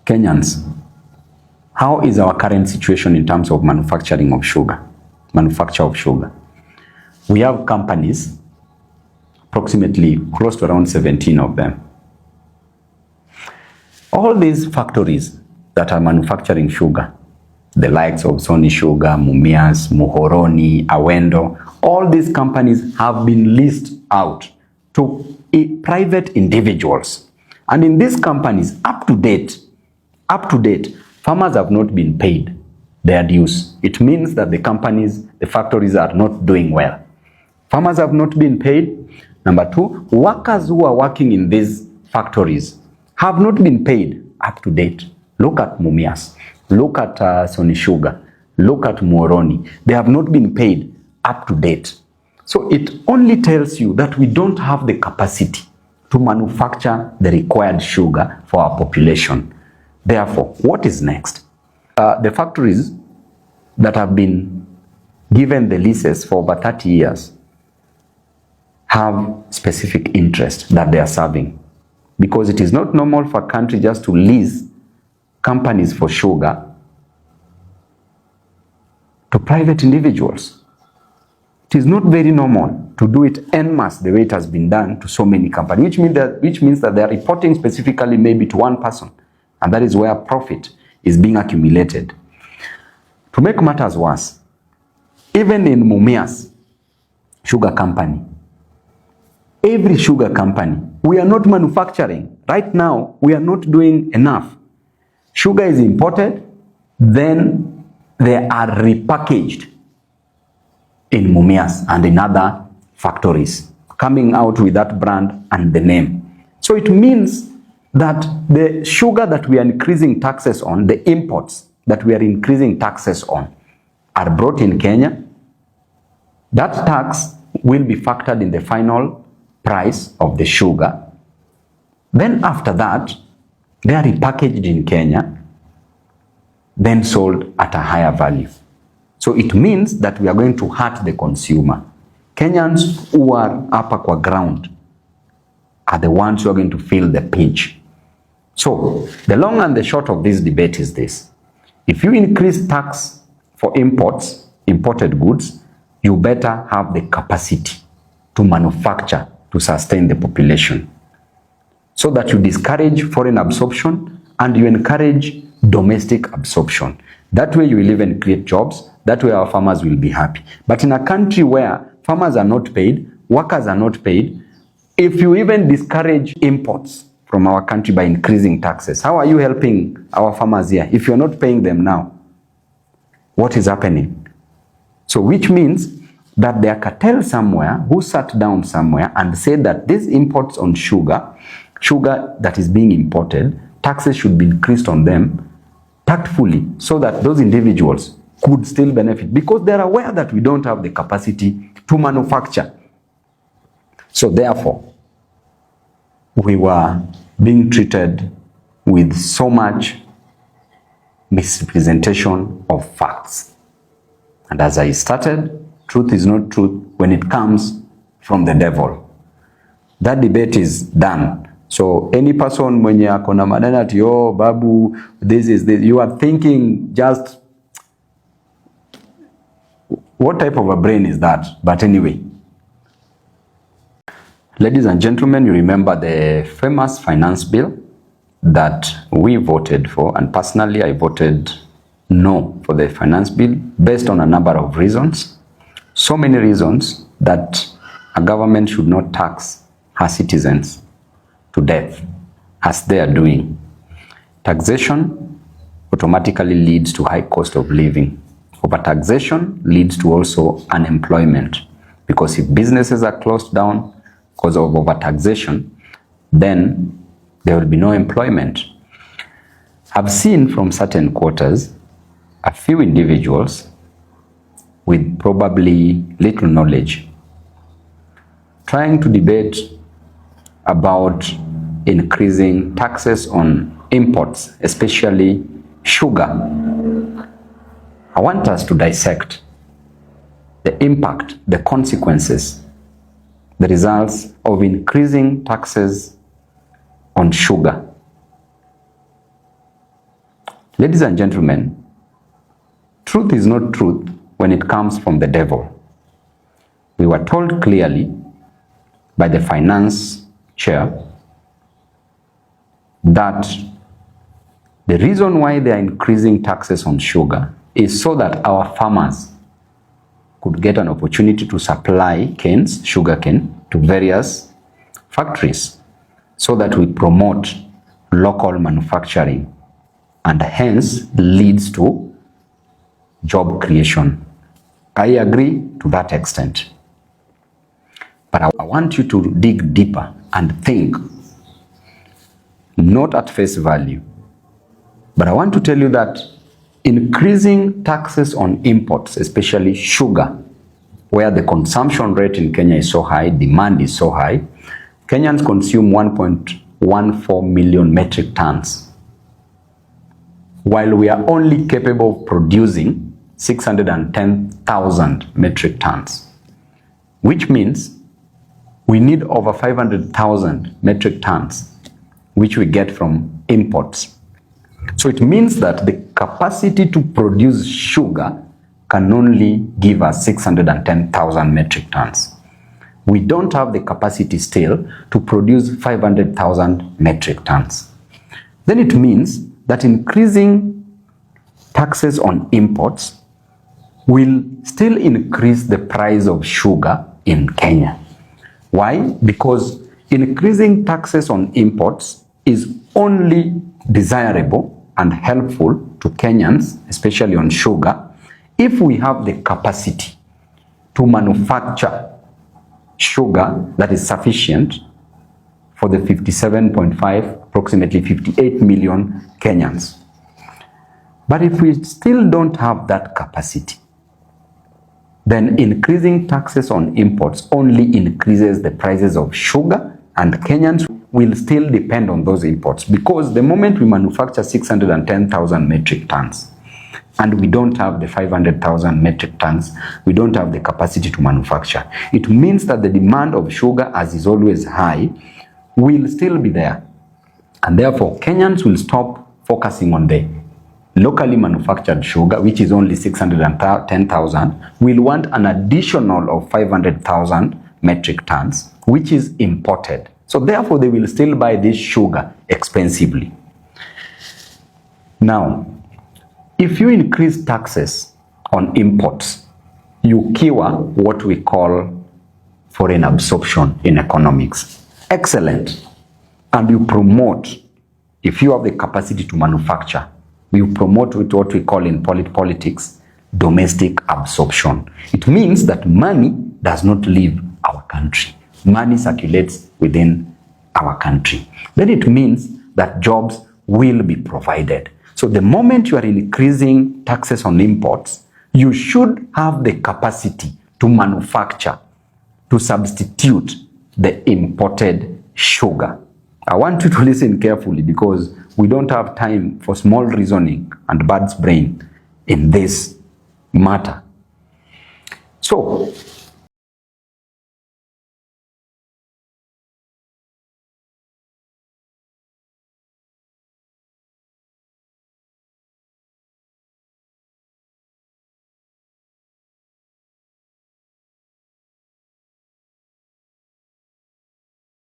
Kenyans, how is our current situation in terms of manufacturing of sugar, manufacture of sugar? We have companies, approximately close to around 17 of them. All these factories that are manufacturing sugar, the likes of Sony Sugar, Mumias, Muhoroni, Owino, all these companies have been leased out to private individuals. And in these companies, up to date, farmers have not been paid their dues. It means that the companies, the factories are not doing well. Farmers have not been paid. Number two, workers who are working in these factories have not been paid up to date. Look at Mumias, look at Sony Sugar, look at Muhoroni. They have not been paid up to date. So it only tells you that we don't have the capacity to manufacture the required sugar for our population. Therefore, what is next? The factories that have been given the leases for over 30 years have specific interest that they are serving, because it is not normal for a country just to lease companies for sugar to private individuals. It is not very normal to do it en masse the way it has been done to so many companies, which means that they are reporting specifically maybe to one person, and that is where profit is being accumulated. To make matters worse, even in Mumias Sugar Company, every sugar company, we are not manufacturing. Right now, we are not doing enough. Sugar is imported, then they are repackaged in Mumias and in other factories, coming out with that brand and the name. So it means that the sugar that we are increasing taxes on, the imports that we are increasing taxes on, are brought in Kenya. That tax will be factored in the final price of the sugar. Then after that, they are repackaged in Kenya, then sold at a higher value. So it means that we are going to hurt the consumer. Kenyans who are upper kwa ground are the ones who are going to feel the pinch. So the long and the short of this debate is this: if you increase tax for imported goods, you better have the capacity to manufacture to sustain the population, so that you discourage foreign absorption and you encourage domestic absorption. That way you will even create jobs. That way our farmers will be happy. But in a country where farmers are not paid, workers are not paid, if you even discourage imports from our country by increasing taxes, how are you helping our farmers here if you're not paying them now? What is happening? So which means that there are cartels somewhere who sat down somewhere and said that these imports on sugar that is being imported, taxes should be increased on them tactfully, so that those individuals could still benefit, because they are aware that we don't have the capacity to manufacture. So therefore, we were being treated with so much misrepresentation of facts. And as I started, truth is not truth when it comes from the devil. That debate is done. So any person mwenye akona maneno ati oh Babu, this is this, you are thinking just what type of a brain is that? But anyway, ladies and gentlemen, you remember the famous finance bill that we voted for, and personally I voted no for the finance bill based on a number of reasons. So many reasons that a government should not tax her citizens to death as they are doing. Taxation automatically leads to high cost of living. Overtaxation leads to also unemployment, because if businesses are closed down because of overtaxation, then there will be no employment. I've seen from certain quarters a few individuals with probably little knowledge trying to debate about increasing taxes on imports, especially sugar. I want us to dissect the impact, the consequences, the results of increasing taxes on sugar. Ladies and gentlemen, truth is not truth when it comes from the devil. We were told clearly by the finance chair that the reason why they are increasing taxes on sugar is so that our farmers could get an opportunity to supply canes, sugar cane, to various factories so that we promote local manufacturing and hence leads to job creation. I agree to that extent. But I want you to dig deeper and think, not at face value. But I want to tell you that increasing taxes on imports, especially sugar, where the consumption rate in Kenya is so high, demand is so high, Kenyans consume 1.14 million metric tons, while we are only capable of producing 610,000 metric tons, which means we need over 500,000 metric tons, which we get from imports. So it means that the capacity to produce sugar can only give us 610,000 metric tons. We don't have the capacity still to produce 500,000 metric tons. Then it means that increasing taxes on imports will still increase the price of sugar in Kenya. Why? Because increasing taxes on imports is only desirable and helpful to Kenyans, especially on sugar, if we have the capacity to manufacture sugar that is sufficient for the 57.5, approximately 58 million Kenyans. But if we still don't have that capacity, then increasing taxes on imports only increases the prices of sugar, and Kenyans will still depend on those imports, because the moment we manufacture 610,000 metric tons and we don't have the 500,000 metric tons, we don't have the capacity to manufacture. It means that the demand of sugar, as is always high, will still be there. And therefore, Kenyans will stop focusing on the locally manufactured sugar, which is only 610,000, will want an additional of 500,000 metric tons, which is imported. So therefore, they will still buy this sugar expensively. Now, if you increase taxes on imports, you cure what we call foreign absorption in economics. Excellent. And you promote, if you have the capacity to manufacture, we promote with what we call in politics, domestic absorption. It means that money does not leave our country. Money circulates within our country. Then it means that jobs will be provided. So the moment you are increasing taxes on imports, you should have the capacity to manufacture, to substitute the imported sugar. I want you to listen carefully, because we don't have time for small reasoning and bird's brain in this matter. So